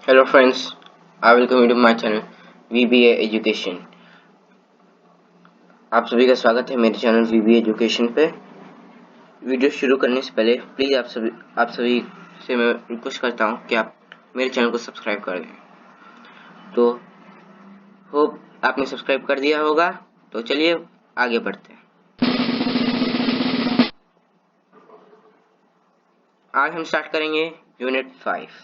Hello friends, I welcome you to my channel VBA Education। आप सभी का स्वागत है मेरे चैनल VBA Education पे। वीडियो शुरू करने से पहले प्लीज़ आप सभी से मैं रिक्वेस्ट करता हूँ कि आप मेरे चैनल को सब्सक्राइब कर दें। तो होप आपने सब्सक्राइब कर दिया होगा। तो चलिए आगे बढ़ते हैं। आज हम स्टार्ट करेंगे यूनिट 5।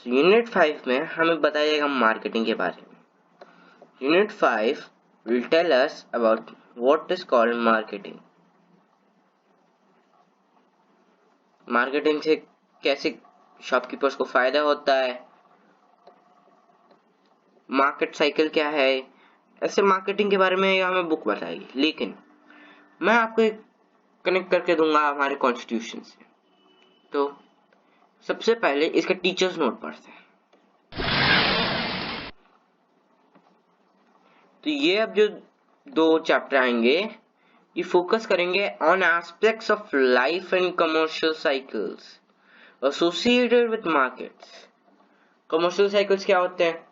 यूनिट 5 में हमें बताया जाएगा मार्केटिंग के बारे में। Unit 5 will tell us about what is called marketing। Marketing से कैसे शॉपकीपर्स को फायदा होता है, मार्केट साइकिल क्या है, ऐसे मार्केटिंग के बारे में हमें बुक बताएगी। लेकिन मैं आपको एक कनेक्ट करके दूंगा हमारे कॉन्स्टिट्यूशन से। तो सबसे पहले इसका टीचर्स नोट पढ़ते हैं। तो ये अब जो दो चैप्टर आएंगे ये फोकस करेंगे on aspects of life and commercial cycles associated with markets. Commercial cycles क्या होते हैं?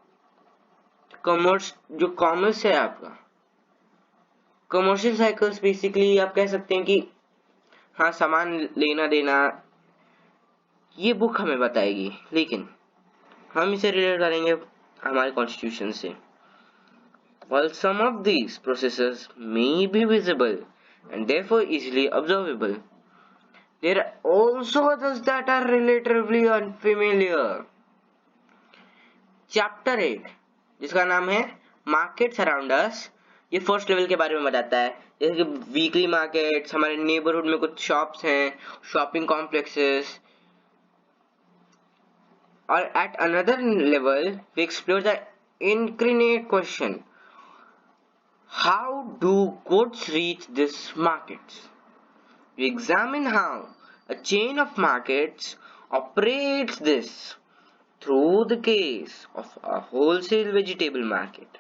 जो कॉमर्स है आपका, कमर्शियल साइकिल्स बेसिकली आप कह सकते हैं कि हाँ, सामान लेना देना, ये बुक हमें बताएगी। लेकिन हम इसे रिलेट करेंगे हमारे कॉन्स्टिट्यूशन से। While some of these processes may be visible and therefore easily observable, there are also others that are relatively unfamiliar। Chapter 8 जिसका नाम है मार्केट्स अराउंड अस, ये फर्स्ट लेवल के बारे में बताता है। जैसे कि वीकली मार्केट्स, हमारे नेबरहुड में कुछ शॉप्स हैं, शॉपिंग कॉम्प्लेक्सेस। और at another level we explore the incriminate question, how do goods reach these markets? We examine how a chain of markets operates this through the case of a wholesale vegetable market.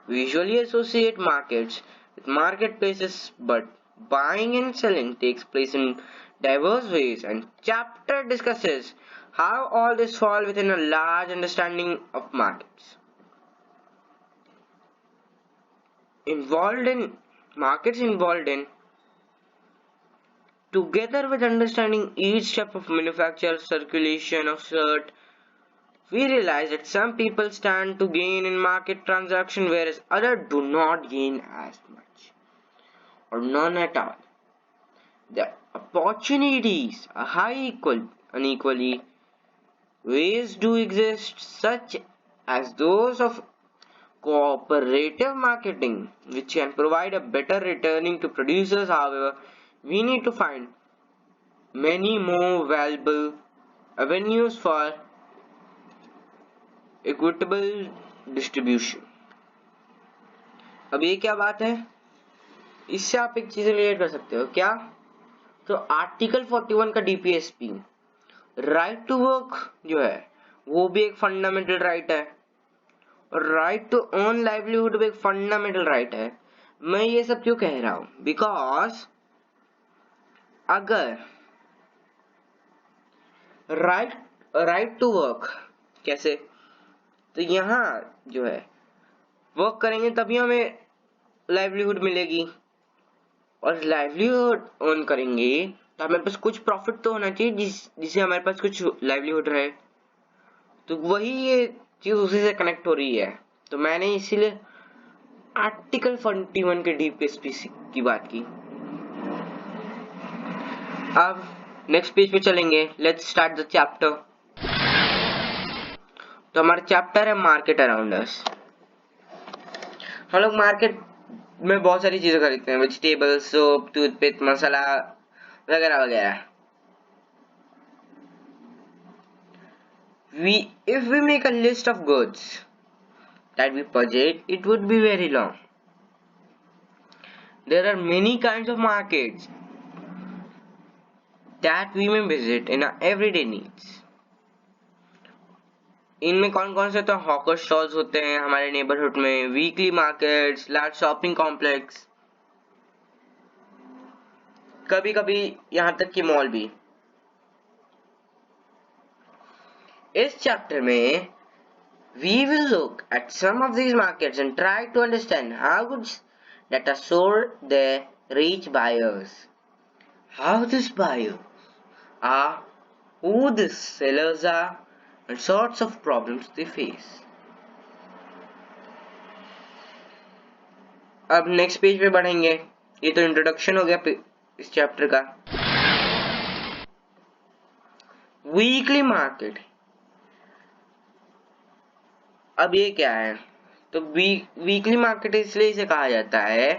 We usually associate markets with marketplaces, but buying and selling takes place in diverse ways, and chapter discusses how all this fall within a large understanding of markets. Involved in together with understanding each step of manufacture, circulation of shirt, we realize that some people stand to gain in market transaction whereas others do not gain as much or none at all. The opportunities are unequally. Ways do exist such as those of cooperative marketing, which can provide a better returning to producers. However, we need to find many more valuable avenues for equitable distribution। अब ये क्या बात है? इससे आप एक चीज relate कर सकते हो क्या? तो आर्टिकल 41 का डीपीएसपी, राइट टू वर्क जो है वो भी एक फंडामेंटल राइट है, और राइट टू अर्न लाइवलीहुड भी एक फंडामेंटल राइट है। मैं ये सब क्यों कह रहा हूं? बिकॉज अगर राइट टू वर्क कैसे, तो यहाँ जो है वर्क करेंगे तभी हमें लाइवलीहुड मिलेगी, और लाइवलीहुड अर्न करेंगे तो हमारे पास कुछ प्रॉफिट तो होना चाहिए जिससे हमारे पास कुछ लाइवलीहुड रहे। तो वही ये चीज उसी से कनेक्ट हो रही है। तो मैंने इसीलिए आर्टिकल 41 के डीपीएसपी की बात की। अब नेक्स्ट पेज पे चलेंगे। Let's start the chapter. तो हमारा चैप्टर है मार्केट अराउंड अस। हम लोग मार्केट में बहुत सारी चीजें खरीदते हैं, वेजिटेबल, सोप, टूथपेस्ट, मसाला वगैरह वगैरह। If we make a list of goods that we purchase, it would be very long. There are many kinds of markets that we may visit in our everyday needs. इनमें कौन कौन से? तो hawker stalls होते हैं हमारे neighbourhood में, weekly markets, large shopping complex, कभी कभी यहाँ तक कि मॉल भी। इस चैप्टर में we will look at some of these markets and try to understand how goods that are sold there reach buyers, how these buyers are, who these sellers are, and sorts of problems they face. अब next page पे बढ़ेंगे. ये तो introduction हो गया इस chapter का. Weekly market. अब ये क्या है? तो वीकली मार्केट इसलिए इसे कहा जाता है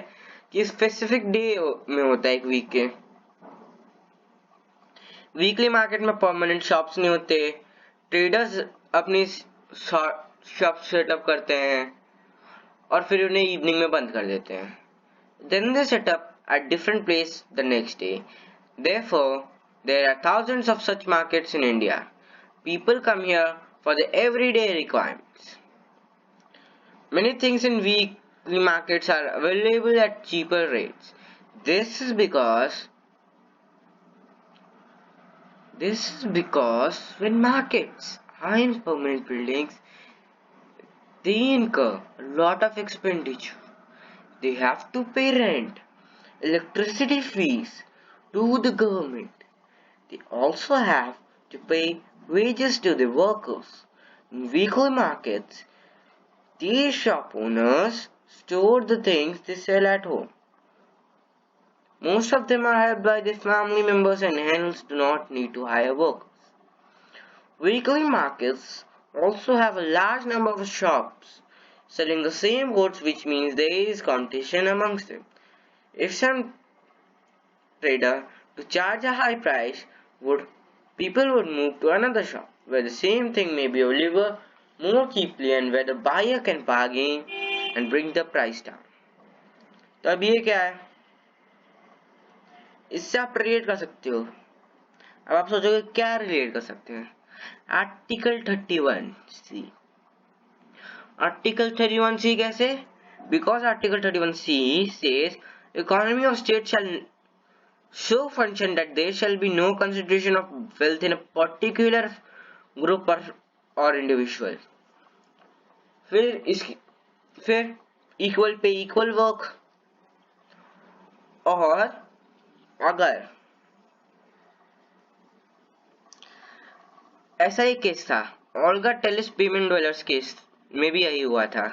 कि स्पेसिफिक डे में होता है एक वीक के. वीकली मार्केट में परमानेंट शॉप्स नहीं होते. ट्रेडर्स अपनी शॉप सेटअप करते हैं और फिर उन्हें इवनिंग में बंद कर देते हैं. Then they set up at different place the next day. Therefore, there are thousands of such markets in India. People come here for the everyday requirements. Many things in weekly markets are available at cheaper rates. This is because when markets are in permanent buildings, they incur a lot of expenditure. They have to pay rent, electricity fees to the government. They also have to pay wages to the workers. In weekly markets, these shop owners store the things they sell at home. Most of them are helped by their family members and hence do not need to hire workers. Weekly markets also have a large number of shops selling the same goods, which means there is competition amongst them. If some trader to charge a high price, people would move to another shop where the same thing may be available more cheaply and where the buyer can bargain and bring the price down. तो अब ये क्या है? इससे आप relate कर सकते हो. अब आप सोचोगे क्या रिलेट कर सकते हैं? Article 31C. Article 31C कैसे? Because Article 31C says economy of state shall so function that there shall be no concentration of wealth in a particular group or individual. फिर equal pay equal work. और अगर ऐसा ही case था, Olga Tellis payment dwellers case में भी यही हुआ था.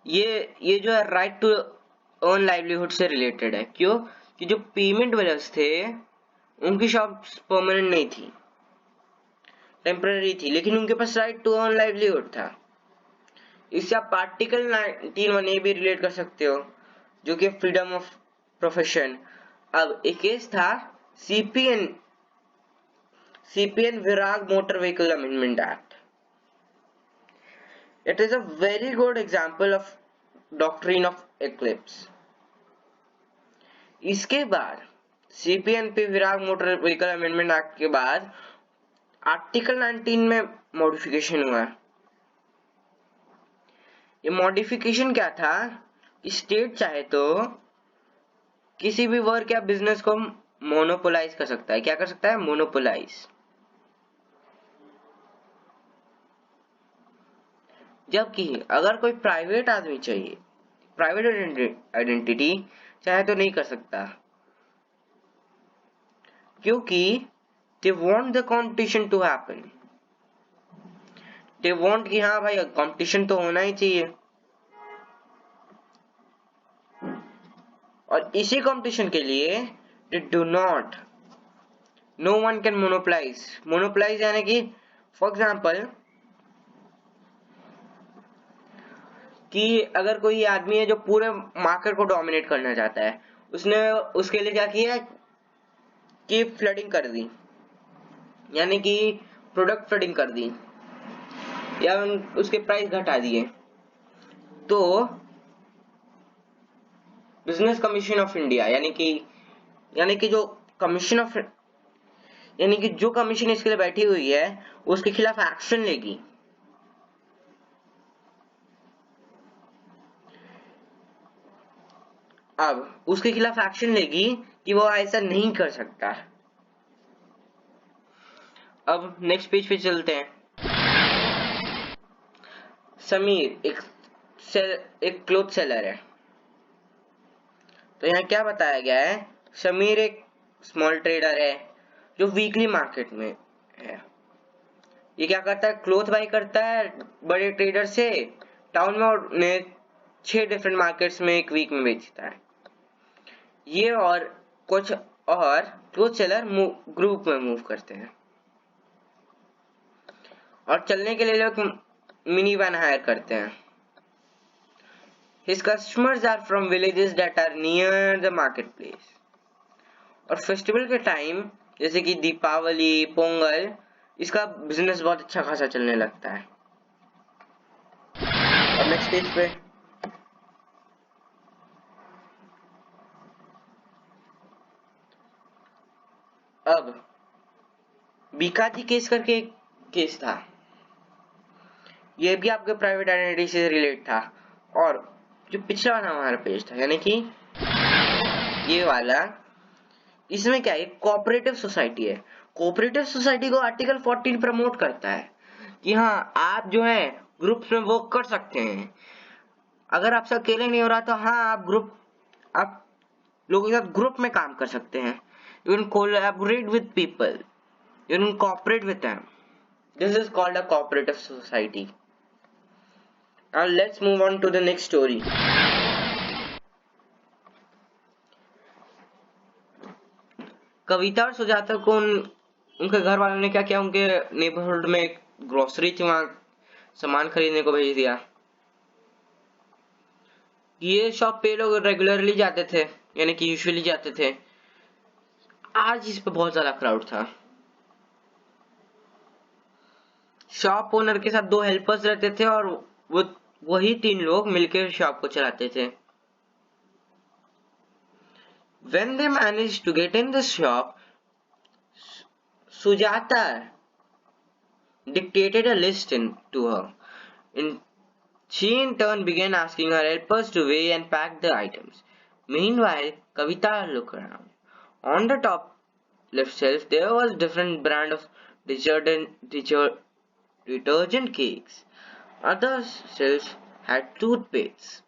ये जो है राइट टू अर्न लाइवलीहुड से रिलेटेड है. क्यों? कि जो पेमेंट ड्वेलर्स थे उनकी शॉप्स परमानेंट नहीं थी, टेम्पररी थी, लेकिन उनके पास राइट टू अर्न लाइवलीहुड था. इससे आप आर्टिकल 19(1) भी रिलेट कर सकते हो, जो कि फ्रीडम ऑफ प्रोफेशन. अब एक केस था CPN Virag motor vehicle amendment act. It is a very good example of doctrine of eclipse. इसके बाद सीपीएनपी विराग मोटर व्हीकल अमेंडमेंट एक्ट के बाद आर्टिकल 19 में मॉडिफिकेशन हुआ. ये मॉडिफिकेशन क्या था? स्टेट चाहे तो किसी भी वर्क या बिजनेस को मोनोपोलाइज कर सकता है. क्या कर सकता है? मोनोपोलाइज. जबकि अगर कोई प्राइवेट आदमी चाहिए, प्राइवेट आइडेंटिटी चाहे तो नहीं कर सकता, क्योंकि they want the competition to happen. they want कि हाँ भाई कंपटीशन तो होना ही चाहिए, और इसी कंपटीशन के लिए they do not, no one can monopolize यानी कि फॉर एग्जाम्पल कि अगर कोई आदमी है जो पूरे मार्केट को डोमिनेट करना चाहता है, उसने उसके लिए क्या किया कि फ्लडिंग कर दी, यानी कि प्रोडक्ट फ्लडिंग कर दी या उसके प्राइस घटा दिए. तो बिजनेस कमीशन ऑफ इंडिया यानी कि जो कमीशन इसके लिए बैठी हुई है उसके खिलाफ एक्शन लेगी. अब उसके खिलाफ एक्शन लेगी कि वो ऐसा नहीं कर सकता. अब नेक्स्ट पेज पे चलते हैं। समीर एक क्लोथ सेलर है। तो यहाँ क्या बताया गया है, समीर एक स्मॉल ट्रेडर है जो वीकली मार्केट में है। ये क्या करता है, क्लोथ बाई करता है बड़े ट्रेडर से टाउन में, और उन्हें 6 डिफरेंट मार्केट्स में एक वीक में बेचता है। ये और कुछ और क्लोथ सेलर ग्रुप में मूव करते हैं और चलने के लिए लोग मिनी वैन हायर करते हैं। His customers are from villages that are near the marketplace. और फेस्टिवल के टाइम जैसे कि दीपावली, पोंगल, इसका बिजनेस बहुत अच्छा खासा चलने लगता है। और नेक्स्ट पेज पे अब बीकाजी केस करके एक केस था। ये भी आपके प्राइवेट आइडेंटिटी से रिलेट था। और जो पिछला वाला हमारा पेज था, यानी कि ये वाला, इसमें क्या है, कोऑपरेटिव सोसाइटी है। कोऑपरेटिव सोसाइटी को आर्टिकल 14 प्रमोट करता है कि हाँ, आप जो है ग्रुप्स में वर्क कर सकते हैं। अगर आपसे अकेले नहीं हो रहा तो हाँ, आप लोगों के साथ ग्रुप में काम कर सकते हैं। You can collaborate with people, you can cooperate with them. This is called a cooperative society. Now let's move on to the next story. कविता और सुजाता को उनके घर वालों ने क्या किया, उनके नेबरहुड में एक ग्रोसरी थी, वहां सामान खरीदने को भेज दिया। ये शॉप पे लोग रेगुलरली जाते थे, यानी कि यूजुअली जाते थे। आज इस पे बहुत ज्यादा क्राउड था। शॉप ओनर के साथ 2 हेल्पर्स रहते थे और वही 3 लोग मिलकर शॉप को चलाते थे। When they managed to get in the shop, Sujata dictated a list to her. She in turn began asking her helpers to weigh and pack the items. Meanwhile, Kavita looked around. On the top left shelf, there was different brand of detergent cakes. Other shelves had toothpastes,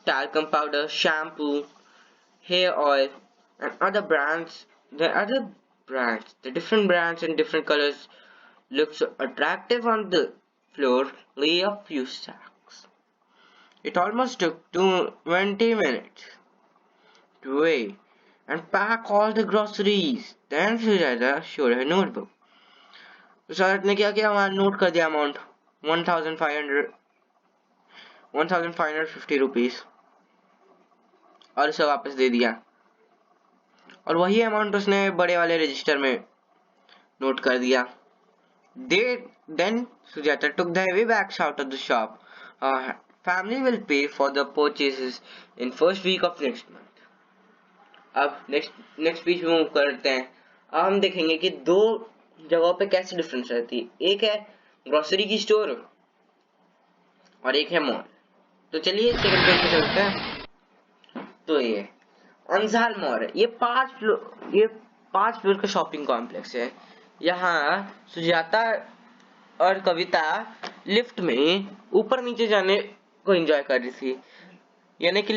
talcum powder, shampoo, hair oil, and other brands. The different brands and different colors looked so attractive on the floor, lay a few sacks. It almost took 20 minutes to weigh and pack all the groceries. Then Sujata showed her notebook. Sujat ने क्या किया, वहां note कर दिया amount 1550 rupees और उसे वापस दे दिया। और वही अमाउंट उसने बड़े वाले रजिस्टर में नोट कर दिया। Then Sujata took the heavy bags out of the shop. Her family will pay for the purchases in first week of next month. अब नेक्स्ट पेज में मूव करते हैं। अब हम देखेंगे कि 2 जगहों पे कैसे डिफरेंस रहती है। एक है ग्रोसरी की स्टोर और एक है मॉल। तो चलिए सेकंड पेज पे चलते हैं। तो ये अंजाल मॉल है। ये 5 फ्लोर का शॉपिंग कॉम्प्लेक्स है। यहाँ सुजाता और कविता लिफ्ट में ऊपर नीचे जाने को एंजॉय कर रही थी, यानी कि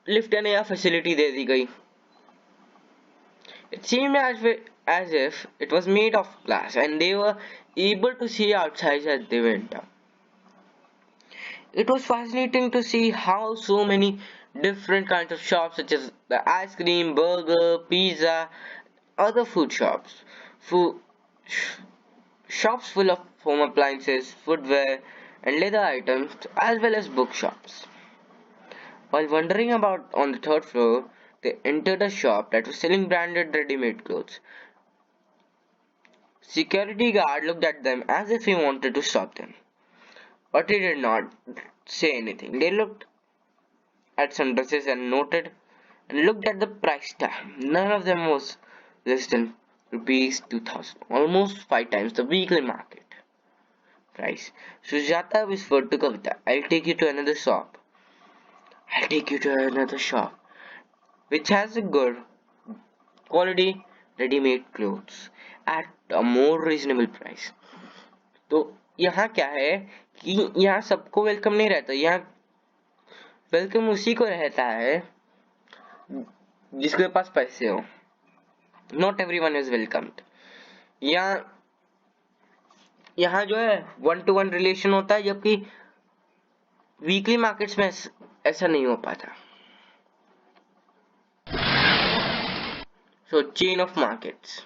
लिफ्ट ने यह फैसिलिटी दे दी गई। It seemed as if it was made of glass and they were able to see outside as they went up. It was fascinating to see how so many different kinds of shops such as the ice cream, burger, pizza, other food shops, shops full of home appliances, footwear and leather items as well as bookshops. While wandering about on the 3rd floor, they entered a shop that was selling branded ready-made clothes. Security guard looked at them as if he wanted to stop them, but he did not say anything. They looked at some dresses and looked at the price tag. None of them was less than rupees 2000, almost 5 times the weekly market price. Sujata whispered to Kavita, I'll take you to another shop. I'll take you to another shop which has a good quality ready-made clothes. at a more reasonable price. तो यहाँ क्या है कि यहाँ सबको welcome नहीं रहता, यहाँ वेलकम उसी को रहता है जिसके पास पैसे हो. Not everyone is welcomed. यहाँ जो है 1-to-1 रिलेशन होता है, जबकि वीकली मार्केट्स में ऐसा नहीं हो पाता. So chain of markets.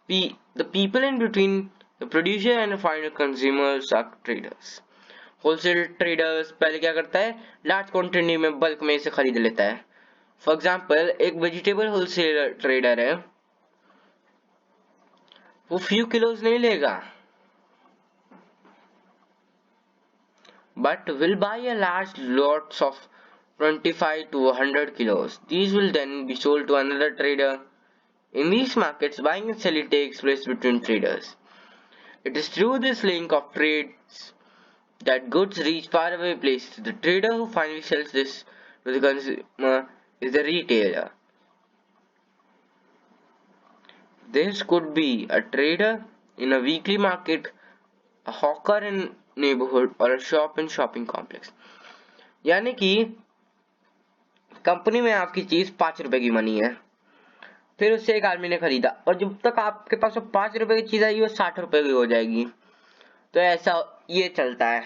The people in between the producer and the final consumers are traders. Wholesale traders पहले क्या करता है, लार्ज क्वांटिटी में बल्क में इसे खरीद लेता है. फॉर एग्जाम्पल एक वेजिटेबल होलसेल ट्रेडर है, वो फ्यू किलोज नहीं लेगा, but will buy a large lots of 25 to 100 kilos. These will then be sold to another trader. In these markets, buying and selling takes place between traders. It is through this link of trades that goods reach faraway places. The trader who finally sells this to the consumer is the retailer. This could be a trader in a weekly market, a hawker in neighborhood, or a shop in shopping complex. यानी कि company में आपकी चीज 5 रुपए की बनी है, फिर उससे एक आदमी ने खरीदा, और जब तक आपके पास 5 रुपए की चीज आई वो 60 रुपए की हो जाएगी. तो ऐसा ये चलता है.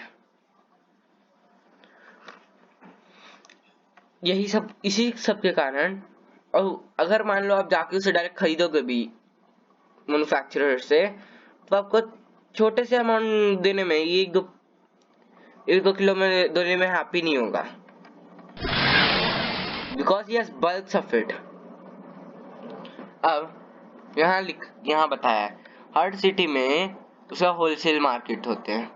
यही सब, इसी सब के कारण. और अगर मान लो आप जाके उसे डायरेक्ट खरीदोगे भी मैन्युफैक्चरर से, तो आपको छोटे से अमाउंट देने में, एक दो किलो में देने में हैप्पी नहीं होगा, because he has bulks of it. अब यहाँ बताया है हर सिटी में उसका होलसेल मार्केट होते हैं.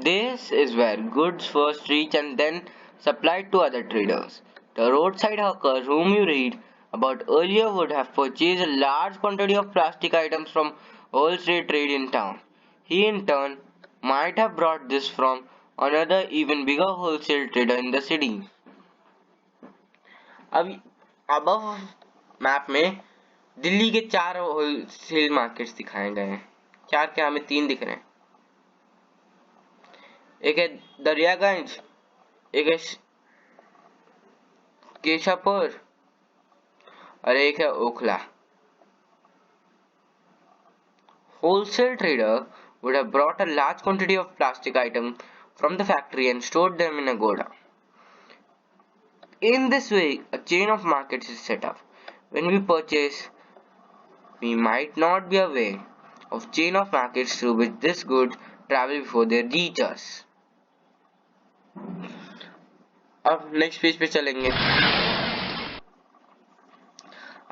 This is where goods first reach and then supplied to other traders. The roadside hawker whom you read about earlier would have purchased a large quantity of plastic items from wholesale trade in town. He in turn might have brought this from another even bigger wholesale trader in the city. अब map में दिल्ली के 4 wholesale markets दिखाए गए हैं. 4 क्या, हमें 3 दिख रहे हैं. एक है दरियागंज, एक है केशापुर, और एक है Okhla. Wholesale trader would have brought a large quantity of plastic items from the factory and stored them in a godown. In this way, a chain of markets is set up. When we purchase, we might not be aware of chain of markets through which this goods travel before they reach us. अब next page पे चलेंगे.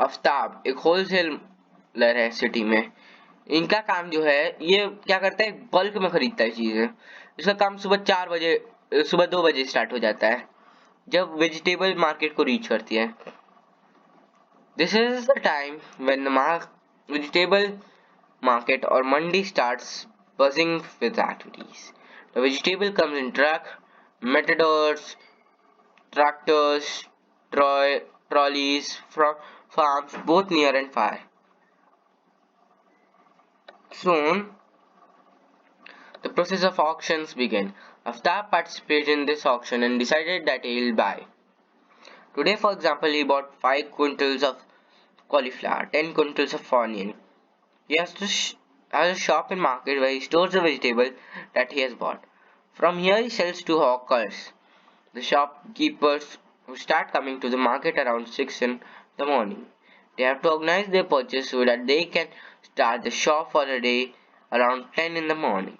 आफ्ताब एक wholesaler है city में. इनका काम जो है, ये क्या करता है, बल्क में खरीदता है चीजें. इसका काम सुबह 2 बजे स्टार्ट हो जाता है, जब वेजिटेबल मार्केट को रीच करती है. This is the time when the vegetable market or mandi starts buzzing with activities. The vegetable comes in truck, matadors, tractors, trolleys from farms both near and far. Soon, the process of auctions began. Aftab participated in this auction and decided that he will buy. Today, for example, he bought 5 quintals of cauliflower, 10 quintals of onion. He has a shop and market where he stores the vegetable that he has bought. From here he sells to hawkers, the shopkeepers who start coming to the market around 6 in the morning. They have to organize their purchase so that they can start the shop for the day around 10 in the morning.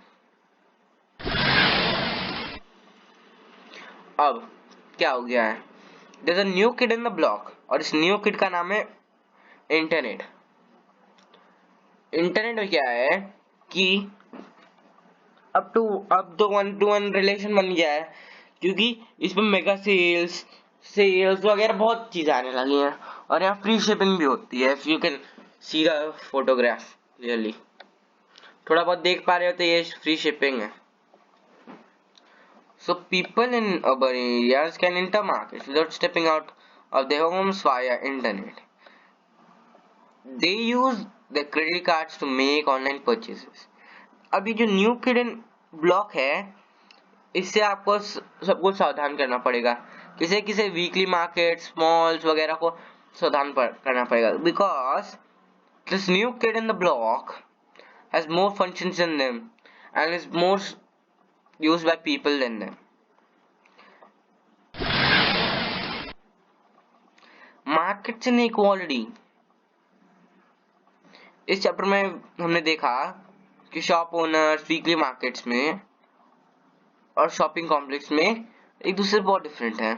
अब क्या हो गया है, there's a new kid in the block, और इस new kid का नाम है इंटरनेट. इंटरनेट में क्या है कि अब तो 1-to-1 रिलेशन बन गया है, क्योंकि इसमें मेगा सेल्स वगैरह बहुत चीजें आने लगी हैं, और यहाँ फ्री शिपिंग भी होती है. If you can see the photograph clearly, थोड़ा बहुत देख पा रहे हो तो ये फ्री शिपिंग है. So people in urban areas can enter markets without stepping out of their homes via internet. they use the credit cards to make online purchases. अभी जो न्यू किडन ब्लॉक है, इससे आपको सबको सावधान करना पड़ेगा. किसे किसे वीकली मार्केट मॉल्स वगैरह को सावधान करना पड़ेगा, because this new kid in the block has more functions than them and is more used by people than them. Market inequality. इस चैप्टर में हमने देखा कि शॉप ओनर्स वीकली मार्केट्स में और शॉपिंग कॉम्प्लेक्स में एक दूसरे से बहुत डिफरेंट है.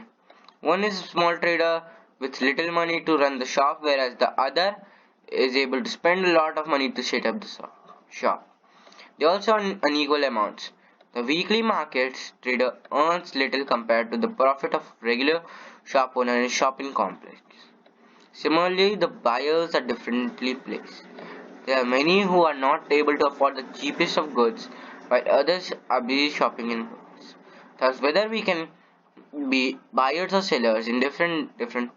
One is small trader with little money to run the shop, whereas the other is able to spend a lot of money to set up the shop. They also earn unequal amounts. The weekly markets trader earns little compared to the profit of regular shop owner in shopping complex. Similarly, the buyers are differently placed. There are many who are not able to afford the cheapest of goods, while others are busy shopping in goods. Thus, whether we can be buyers or sellers in different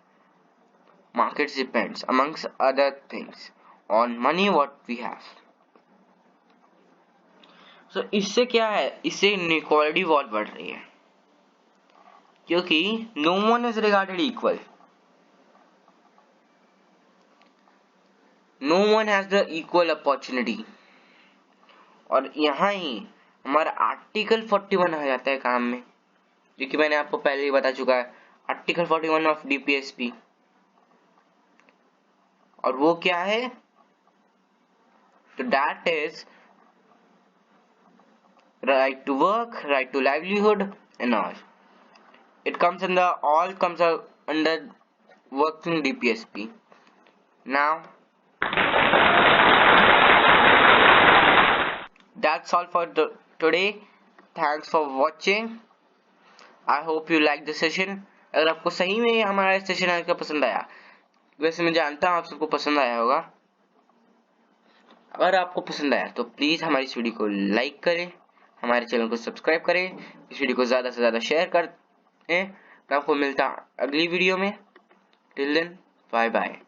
markets depends, amongst other things, on money what we have. So इससे क्या है, इससे inequality बहुत बढ़ रही है, क्योंकि no one is regarded equal. No one has the equal opportunity. और यहाँ ही हमारा आर्टिकल 41 आ जाता है काम में, जो कि मैंने आपको पहले ही बता चुका है. Article 41 of DPSP. और वो क्या है, तो that is right to work, right to livelihood and all. It comes in the all comes under working DPSP. Now that's all for today. Thanks for watching. I hope you like the session. अगर आपको सही में हमारा session आज का पसंद आया, वैसे मैं जानता हूँ आप सबको पसंद आया होगा. अगर आपको पसंद आया तो प्लीज हमारी इस वीडियो को लाइक करें, हमारे चैनल को सब्सक्राइब करें, इस वीडियो को ज्यादा से ज्यादा शेयर करें. मैं आपको मिलता अगली वीडियो में. Till then, bye bye.